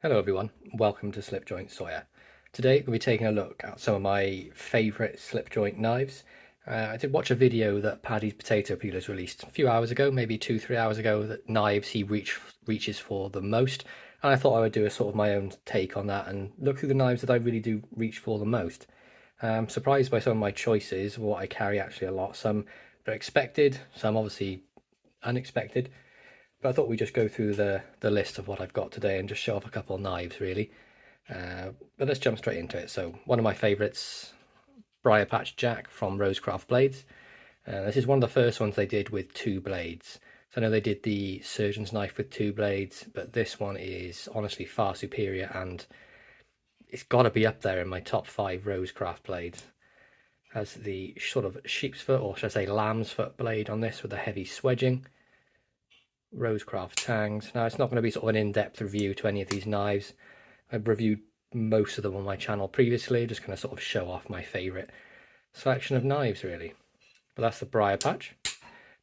Hello everyone, welcome to Slipjoint Sawyer. Today we'll be taking a look at some of my favourite slip joint knives. I did watch a video that Paddy's Potato Peelers released a few hours ago, maybe 2-3 hours ago, that knives he reaches for the most. And I thought I would do a sort of my own take on that and look through the knives that I really do reach for the most. I'm surprised by some of my choices, what I carry actually a lot. Some are expected, some obviously unexpected. But I thought we'd just go through the list of what I've got today and just show off a couple of knives really. But let's jump straight into it. So one of my favourites, Briar Patch Jack from Rosecraft Blades. This is one of the first ones they did with 2 blades. So I know they did the surgeon's knife with 2 blades, but this one is honestly far superior and it's got to be up there in my top 5 Rosecraft blades. Has the sort of sheep's foot, or should I say lamb's foot blade on this with a heavy swedging. Rosecraft tangs. Now it's not going to be sort of an in-depth review to any of these knives. I've reviewed most of them on my channel previously, just going to sort of show off my favourite selection of knives really. But that's the Briar Patch.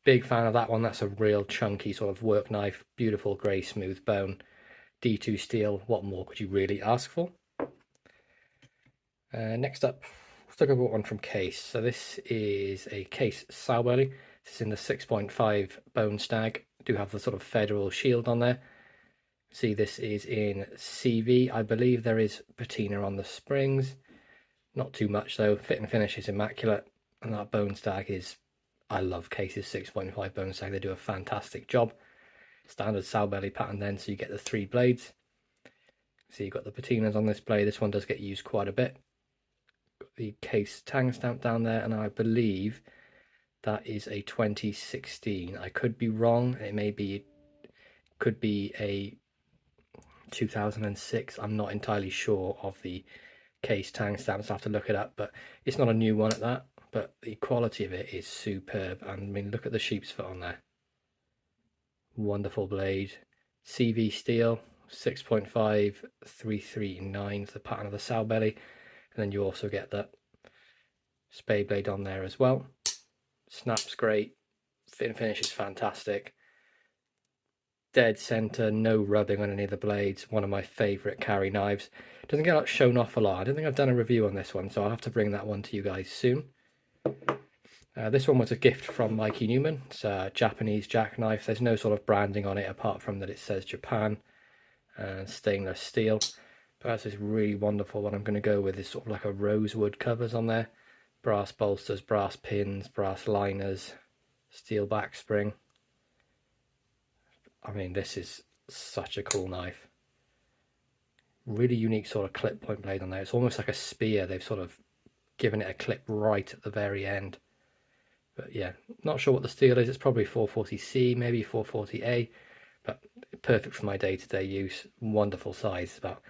Big fan of that one. That's a real chunky sort of work knife, beautiful grey smooth bone, D2 steel. What more could you really ask for? Next up, let's look at one from Case. So this is a Case Sauer. This is in the 6.5 bone stag. Do have the sort of federal shield on there. See, this is in CV. I believe there is patina on the springs. Not too much though. Fit and finish is immaculate. And that bone stag is, I love Case's 6.5 bone stag. They do a fantastic job. Standard sow belly pattern then, so you get the 3 blades. So you've got the patinas on this blade. This one does get used quite a bit. Got the Case tang stamp down there, and I believe that is a 2016. I could be wrong. Could be a 2006. I'm not entirely sure of the Case tang stamps. I have to look it up, but it's not a new one at that. But the quality of it is superb. And I mean, look at the sheep's foot on there. Wonderful blade. CV steel, 6.5 339 is the pattern of the sow belly, and then you also get that spade blade on there as well. Snap's great, fit and finish is fantastic, dead center, no rubbing on any of the blades. One of my favorite carry knives. Doesn't get shown off a lot. I don't think I've done a review on this one, so I'll have to bring that one to you guys soon. This one was a gift from Mikey Newman. It's a Japanese jackknife. There's no sort of branding on it apart from that it says Japan and stainless steel. But that's this really wonderful one. I'm going to go with is sort of like a rosewood covers on there. Brass bolsters, brass pins, brass liners, steel back spring. I mean, this is such a cool knife. Really unique sort of clip point blade on there. It's almost like a spear. They've sort of given it a clip right at the very end. But yeah, not sure what the steel is. It's probably 440C, maybe 440A, but perfect for my day-to-day use. Wonderful size, about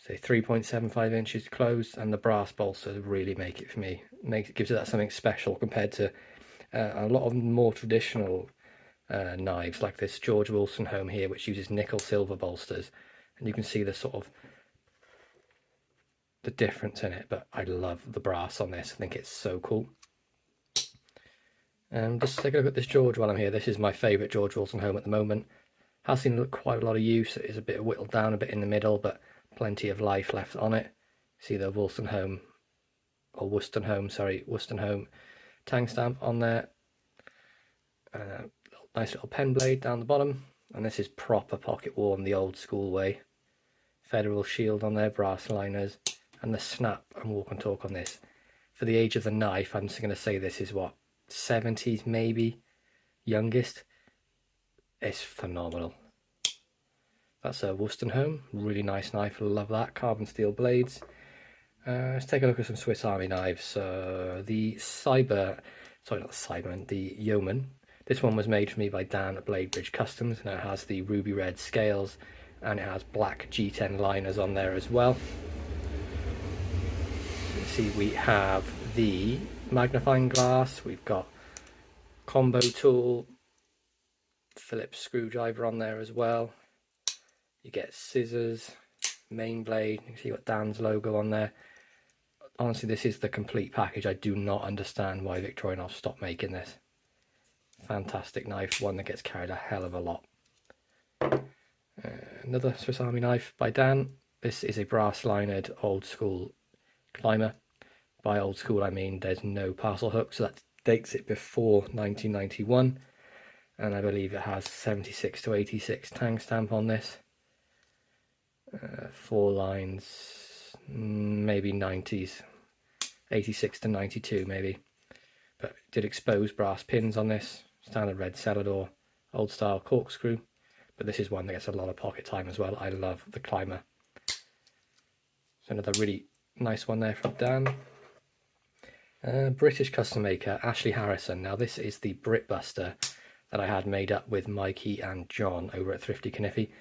say 3.75 inches closed, and the brass bolsters really make it for me. Gives it that something special compared to a lot of more traditional knives like this George Wilson Home here, which uses nickel silver bolsters, and you can see the sort of the difference in it. But I love the brass on this. I think it's so cool. Just take a look at this George while I'm here. This is my favourite George Wilson Home at the moment. Has seen quite a lot of use. It is a bit whittled down, a bit in the middle, but plenty of life left on it. See the Wilson Home, or Worcester Home tang stamp on there. Nice little pen blade down the bottom, and this is proper pocket worn the old school way. Federal shield on there, brass liners, and the snap and walk and talk on this. For the age of the knife, I'm just going to say this is what, 70s maybe, youngest. It's phenomenal. That's a Worcester Home, really nice knife, love that. Carbon steel blades. Let's take a look at some Swiss Army knives. The Yeoman. This one was made for me by Dan at Bladebridge Customs, and it has the ruby red scales, and it has black G10 liners on there as well. You can see we have the magnifying glass, we've got combo tool, Phillips screwdriver on there as well. You get scissors, main blade, you can see got Dan's logo on there. Honestly, this is the complete package. I do not understand why Victorinox stopped making this. Fantastic knife, one that gets carried a hell of a lot. Another Swiss Army knife by Dan. This is a brass linered old school climber. By old school I mean there's no parcel hook, so that dates it before 1991, and I believe it has 76 to 86 tang stamp on this. 4 lines, maybe 90s, 86 to 92 maybe, but it did expose brass pins on this, standard red Celador, old style corkscrew, but this is one that gets a lot of pocket time as well. I love the climber. So another really nice one there from Dan. British custom maker Ashley Harrison. Now this is the Britbuster that I had made up with Mikey and John over at Thrifty Kniffy.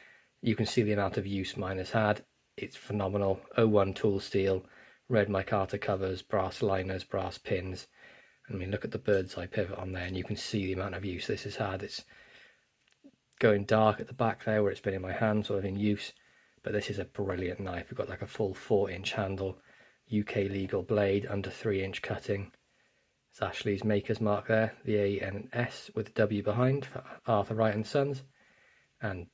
You can see the amount of use mine has had. It's phenomenal. 01 tool steel, red micarta covers, brass liners, brass pins. I mean, look at the bird's eye pivot on there, and you can see the amount of use this has had. It's going dark at the back there where it's been in my hand, sort of in use. But this is a brilliant knife. We've got like a full 4-inch handle, UK legal blade, under 3-inch cutting. It's Ashley's maker's mark there, the A and an S with a W behind for Arthur Wright and Sons. And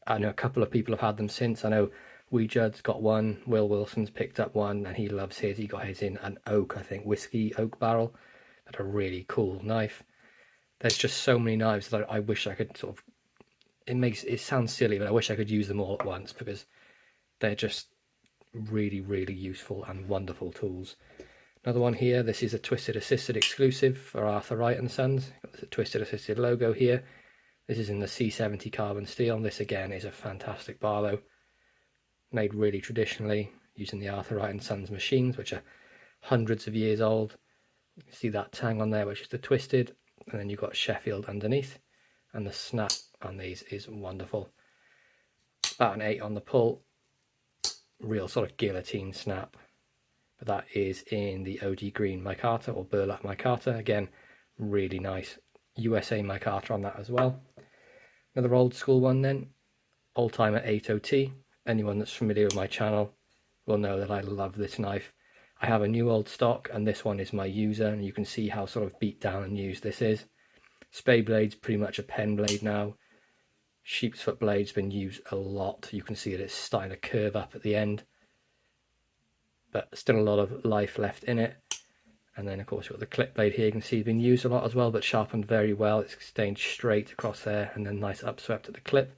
I know a couple of people have had them since. I know Wee Judd's got one, Will Wilson's picked up one, and he loves his. He got his in an oak, I think, whiskey oak barrel. But a really cool knife. There's just so many knives that I wish I could sort of, it sounds silly, but I wish I could use them all at once, because they're just really, really useful and wonderful tools. Another one here, this is a Twisted Assisted exclusive for Arthur Wright and Sons. Got the Twisted Assisted logo here. This is in the C70 carbon steel. This again is a fantastic Barlow, made really traditionally using the Arthur Wright and Sons machines, which are hundreds of years old. You can see that tang on there, which is the twisted, and then you've got Sheffield underneath, and the snap on these is wonderful. About an 8 on the pull, real sort of guillotine snap. But that is in the OG green micarta or burlap micarta. Again, really nice USA micarta on that as well. Another old school one then, Oldtimer 80T. Anyone that's familiar with my channel will know that I love this knife. I have a new old stock, and this one is my user, and you can see how sort of beat down and used this is. Spade blade's pretty much a pen blade now. Sheep's foot blade's been used a lot. You can see that it's starting to curve up at the end, but still a lot of life left in it. And then of course you've got the clip blade here. You can see it's been used a lot as well, but sharpened very well. It's staying straight across there, and then nice upswept at the clip.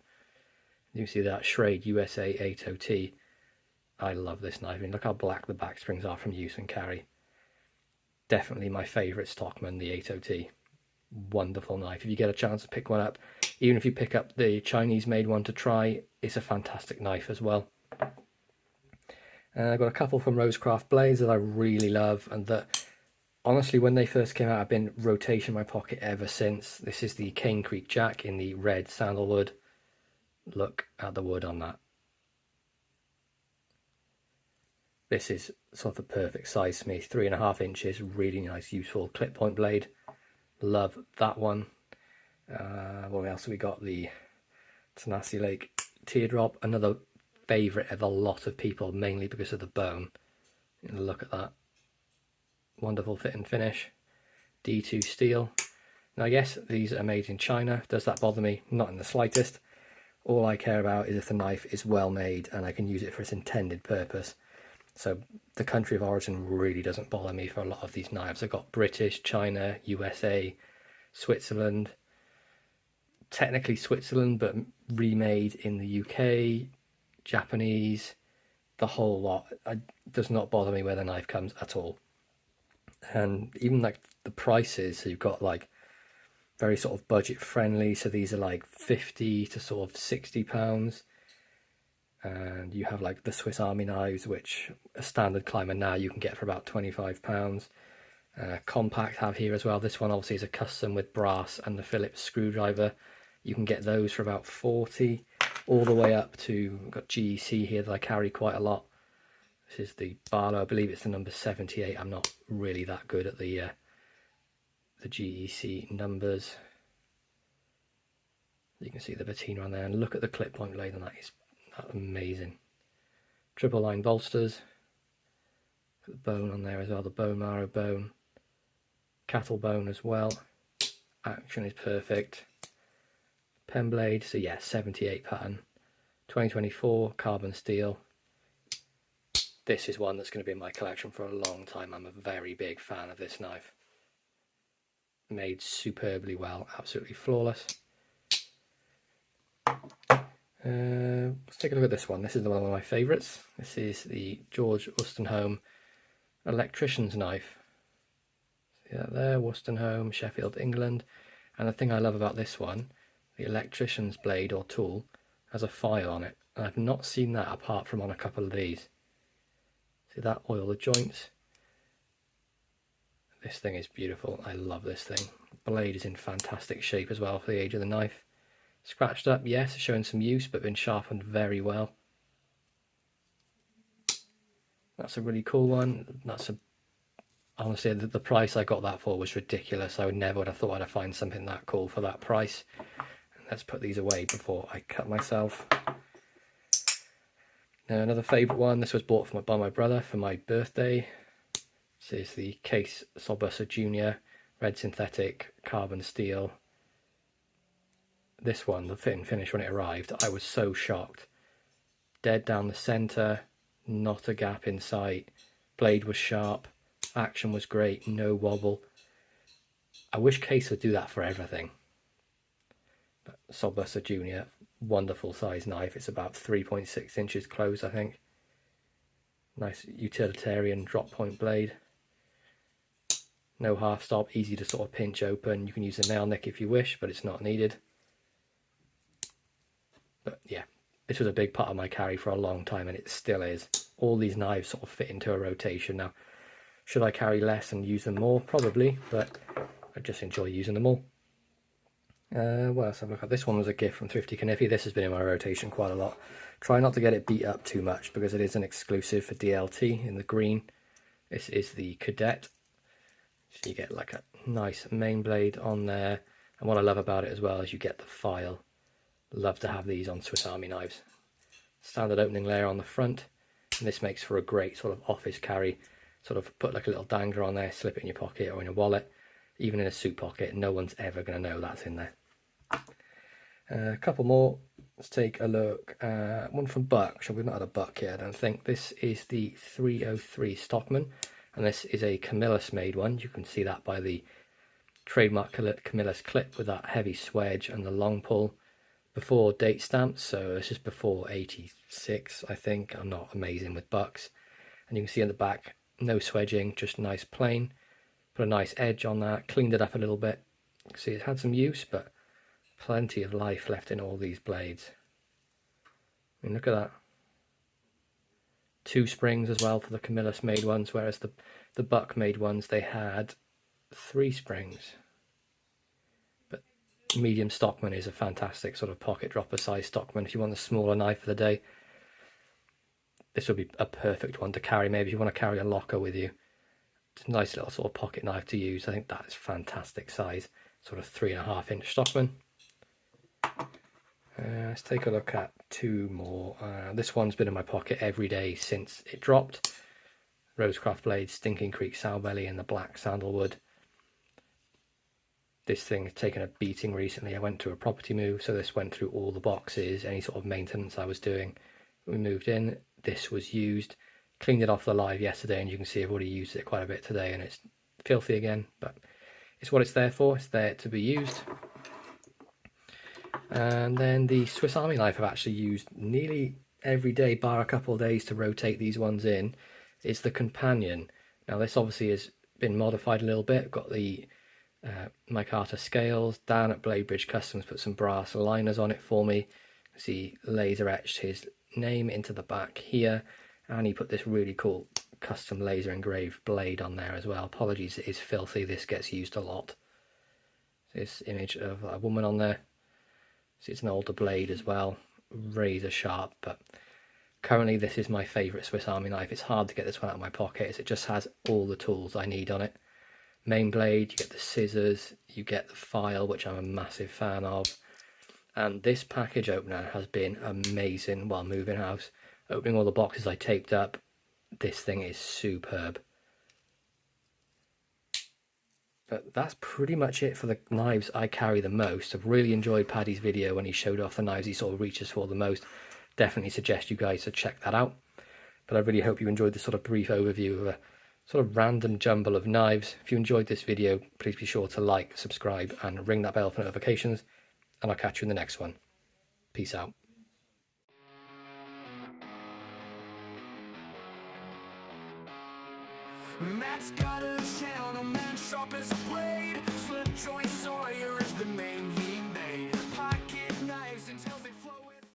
You can see that Schrade USA 80T. I love this knife. I mean, look how black the back springs are from use and carry. Definitely my favourite Stockman, the 80T. Wonderful knife. If you get a chance to pick one up, even if you pick up the Chinese made one to try, it's a fantastic knife as well. I've got a couple from Rosecraft blades that I really love, and that honestly when they first came out I've been rotation in my pocket ever since. This is the Cane Creek Jack in the red sandalwood. Look at the wood on that. This is sort of the perfect size for me, 3.5 inches, really nice useful clip point blade. Love that one. What else have we got? The Tenacy Lake Teardrop, another favourite of a lot of people, mainly because of the bone. Look at that. Wonderful fit and finish. D2 steel. Now yes, these are made in China. Does that bother me? Not in the slightest. All I care about is if the knife is well made and I can use it for its intended purpose. So the country of origin really doesn't bother me for a lot of these knives. I've got British, China, USA, Switzerland. Technically Switzerland, but remade in the UK, Japanese, the whole lot. It does not bother me where the knife comes at all. And even like the prices, so you've got like very sort of budget friendly. So these are like 50 to sort of £60. And you have like the Swiss Army knives, which a standard climber now you can get for about £25. Compact have here as well. This one obviously is a custom with brass and the Phillips screwdriver. You can get those for about 40, all the way up to, I've got GEC here that I carry quite a lot. This is the Barlow, I believe it's the number 78. I'm not really that good at the GEC numbers. You can see the patina on there, and look at the clip point blade on that. Is amazing. Triple line bolsters. Got the bone on there as well, the bone marrow bone. Cattle bone as well. Action is perfect. Pen blade, so yeah, 78 pattern. 2024 carbon steel. This is one that's going to be in my collection for a long time. I'm a very big fan of this knife. Made superbly well, absolutely flawless. Let's take a look at this one. This is one of my favourites. This is the Aon Electrician's knife. See that there, Home, Sheffield, England. And the thing I love about this one, the electrician's blade or tool has a file on it. And I've not seen that apart from on a couple of these. See that, oil the joints. This thing is beautiful. I love this thing. Blade is in fantastic shape as well for the age of the knife. Scratched up, yes, showing some use, but been sharpened very well. That's a really cool one. Honestly, the price I got that for was ridiculous. I would have thought I'd find something that cool for that price. Let's put these away before I cut myself. Now, another favourite one. This was bought by my brother for my birthday. This is the Case Sauer Jr. Red synthetic carbon steel. This one, the fit and finish when it arrived, I was so shocked. Dead down the centre, not a gap in sight. Blade was sharp, action was great, no wobble. I wish Case would do that for everything. But Sauer Jr, wonderful size knife. It's about 3.6 inches close, I think. Nice utilitarian drop point blade. No half stop, easy to sort of pinch open. You can use a nail nick if you wish, but it's not needed. But yeah, this was a big part of my carry for a long time, and it still is. All these knives sort of fit into a rotation. Now, should I carry less and use them more? Probably, but I just enjoy using them all. What else have I looked at? This one was a gift from Thrifty Kniffy. This has been in my rotation quite a lot. Try not to get it beat up too much because it is an exclusive for DLT in the green. This is the Cadet. So you get like a nice main blade on there. And what I love about it as well is you get the file. Love to have these on Swiss Army knives. Standard opening layer on the front. And this makes for a great sort of office carry. Sort of put like a little dangler on there, slip it in your pocket or in your wallet. Even in a suit pocket, no one's ever going to know that's in there. A couple more. Let's take a look. One from Buck. So we've not had a Buck yet, I don't think. This is the 303 Stockman. And this is a Camillus made one. You can see that by the trademark Camillus clip with that heavy swedge and the long pull. Before date stamps, so this is before 86, I think. I'm not amazing with Bucks. And you can see in the back, no swedging, just nice plain. Put a nice edge on that, cleaned it up a little bit. You can see it's had some use, but plenty of life left in all these blades. I mean, look at that. 2 springs as well for the Camillus made ones, whereas the Buck made ones, they had 3 springs. But medium Stockman is a fantastic sort of pocket dropper size Stockman. If you want a smaller knife for the day, this would be a perfect one to carry. Maybe if you want to carry a locker with you. It's a nice little sort of pocket knife to use. I think that is fantastic size. Sort of 3.5 inch Stockman. Let's take a look at 2 more. This one's been in my pocket every day since it dropped. Rosecraft blade, Stinking Creek sow belly in the black sandalwood. This thing has taken a beating recently. I went to a property move, so this went through all the boxes, any sort of maintenance I was doing. We moved in, this was used, cleaned it off the live yesterday, and you can see I've already used it quite a bit today, and it's filthy again, but it's what it's there for. It's there to be used. And then the Swiss Army knife I've actually used nearly every day, bar a couple of days to rotate these ones in, is the Companion. Now this obviously has been modified a little bit. Got the Mike Carter scales. Dan at Blade Bridge Customs put some brass liners on it for me. See, laser etched his name into the back here, and he put this really cool custom laser engraved blade on there as well. Apologies, it is filthy. This gets used a lot. This image of a woman on there. See, it's an older blade as well, razor sharp, but currently this is my favourite Swiss Army knife. It's hard to get this one out of my pocket as it just has all the tools I need on it. Main blade, you get the scissors, you get the file, which I'm a massive fan of, and this package opener has been amazing while moving house. Opening all the boxes I taped up, this thing is superb. But that's pretty much it for the knives I carry the most. I've really enjoyed Paddy's video when he showed off the knives he sort of reaches for the most. definitely suggest you guys to check that out. But I really hope you enjoyed this sort of brief overview of a sort of random jumble of knives. If you enjoyed this video, please be sure to like, subscribe, and ring that bell for notifications, and I'll catch you in the next one. Peace out. Matt's got a channel, man sharp as a blade. Slipjoint Sawyer is the name he made. Pocket knives until they flow.